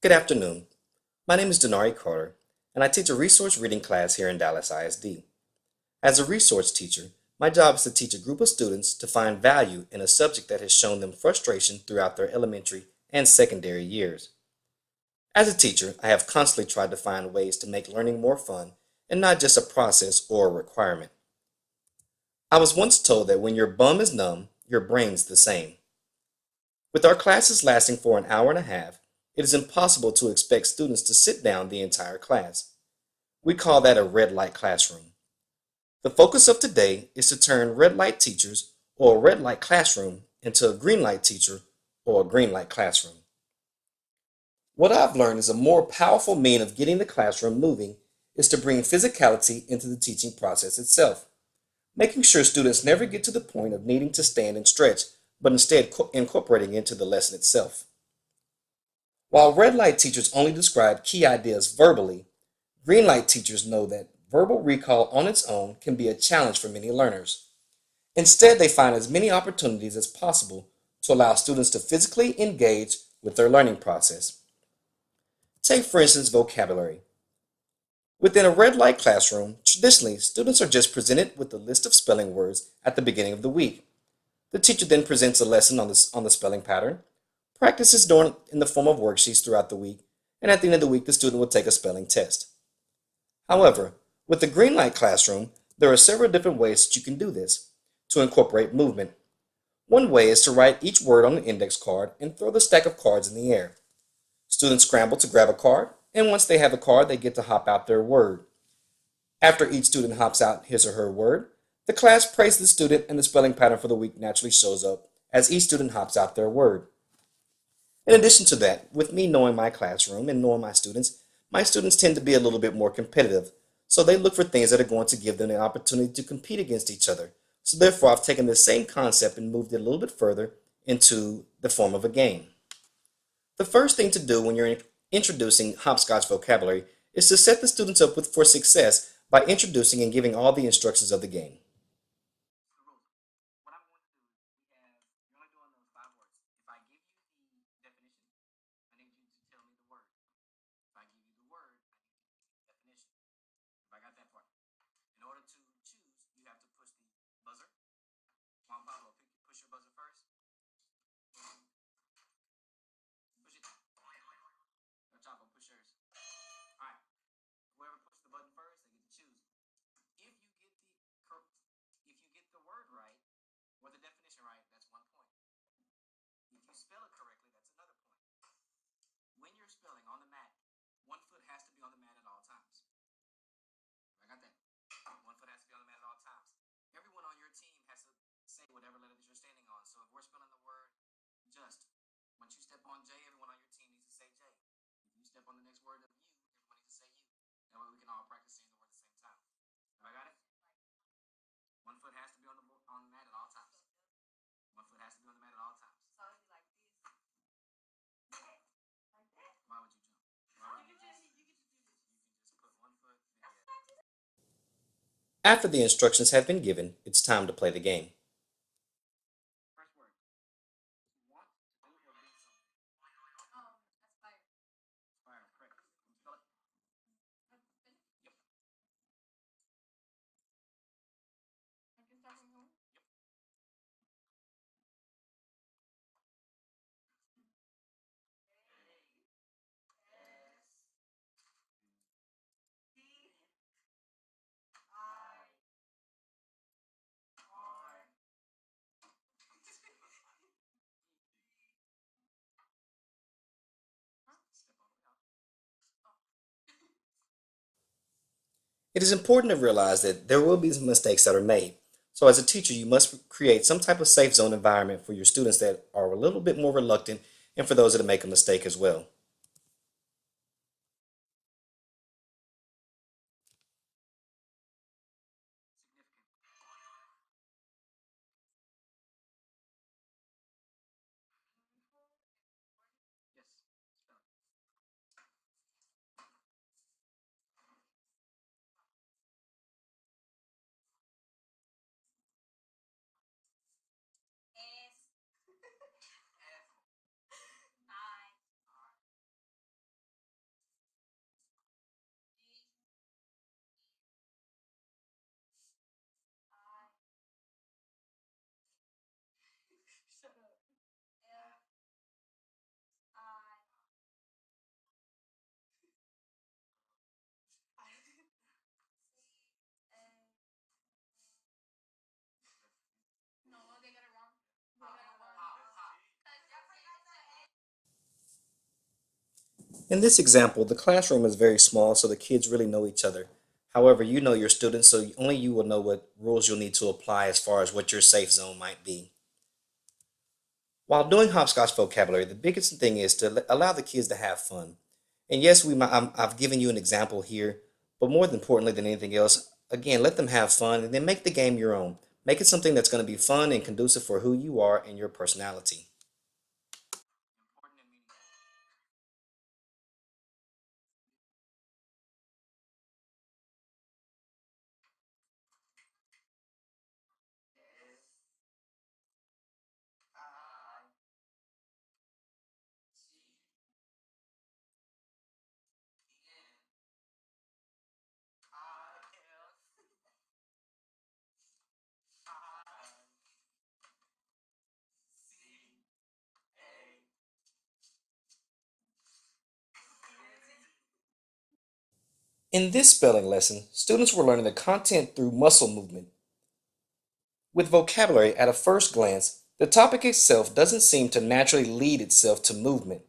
Good afternoon. My name is Denari Carter, and I teach a resource reading class here in Dallas ISD. As a resource teacher, my job is to teach a group of students to find value in a subject that has shown them frustration throughout their elementary and secondary years. As a teacher, I have constantly tried to find ways to make learning more fun and not just a process or a requirement. I was once told that when your bum is numb, your brain's the same. With our classes lasting for an hour and a half, it is impossible to expect students to sit down the entire class. We call that a red light classroom. The focus of today is to turn red light teachers or a red light classroom into a green light teacher or a green light classroom. What I've learned is a more powerful mean of getting the classroom moving is to bring physicality into the teaching process itself, making sure students never get to the point of needing to stand and stretch, but instead incorporating into the lesson itself. While red light teachers only describe key ideas verbally, green light teachers know that verbal recall on its own can be a challenge for many learners. Instead, they find as many opportunities as possible to allow students to physically engage with their learning process. Take, for instance, vocabulary. Within a red light classroom, traditionally, students are just presented with a list of spelling words at the beginning of the week. The teacher then presents a lesson on the spelling pattern. Practice is done in the form of worksheets throughout the week, and at the end of the week, the student will take a spelling test. However, with the green light classroom, there are several different ways that you can do this to incorporate movement. One way is to write each word on an index card and throw the stack of cards in the air. Students scramble to grab a card, and once they have a card, they get to hop out their word. After each student hops out his or her word, the class praises the student and the spelling pattern for the week naturally shows up as each student hops out their word. In addition to that, with me knowing my classroom and knowing my students tend to be a little bit more competitive, so they look for things that are going to give them the opportunity to compete against each other. So therefore, I've taken this same concept and moved it a little bit further into the form of a game. The first thing to do when you're introducing HopSkotch vocabulary is to set the students up for success by introducing and giving all the instructions of the game. What I'm going to do is you're only doing those 5 words. If I give you the definition, I need you to tell me the word. If I give you the word, I need you to give me the definition. If I got that part. In order to choose, you have to push the buzzer. Juan Pablo, push your buzzer first. Push it. No, Chapo, push yours. All right. Whoever pushed the button first, they get to choose. If you get the word right or the definition right, that's 1 point. If you spell it correctly, that's another point. When you're spelling on the mat, 1 foot has to be on the mat at all times. I got that. 1 foot has to be on the mat at all times. Everyone on your team has to say whatever letter that you're standing on. So if we're spelling the word just, once you step on J, everyone on your team needs to say J. If you step on the next word of you, everyone needs to say you. That way we can all practice saying the word at the same time. Have I got it? 1 foot has to be on the mat at all times. 1 foot has to be on the mat at all times. So it'd be like this. Why would you jump? Why would you just? You can just put 1 foot. After the instructions have been given, it's time to play the game. First word. Want to do or be something. Aspire. Aspire, correct. Spell it. Yep. I can start from home. Yep. It is important to realize that there will be some mistakes that are made. So as a teacher, you must create some type of safe zone environment for your students that are a little bit more reluctant and for those that make a mistake as well. Yes. In this example, the classroom is very small, so the kids really know each other. However, you know your students, so only you will know what rules you'll need to apply as far as what your safe zone might be. While doing hopscotch vocabulary, the biggest thing is to allow the kids to have fun. And yes, I've given you an example here, but more importantly than anything else, again, let them have fun and then make the game your own. Make it something that's going to be fun and conducive for who you are and your personality. In this spelling lesson, students were learning the content through muscle movement. With vocabulary, at a first glance, the topic itself doesn't seem to naturally lead itself to movement.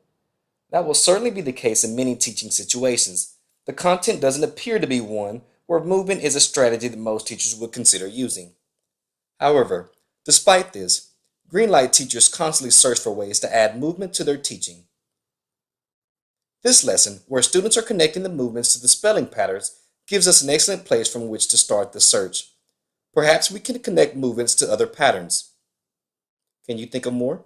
That will certainly be the case in many teaching situations. The content doesn't appear to be one where movement is a strategy that most teachers would consider using. However, despite this, green light teachers constantly search for ways to add movement to their teaching. This lesson, where students are connecting the movements to the spelling patterns, gives us an excellent place from which to start the search. Perhaps we can connect movements to other patterns. Can you think of more?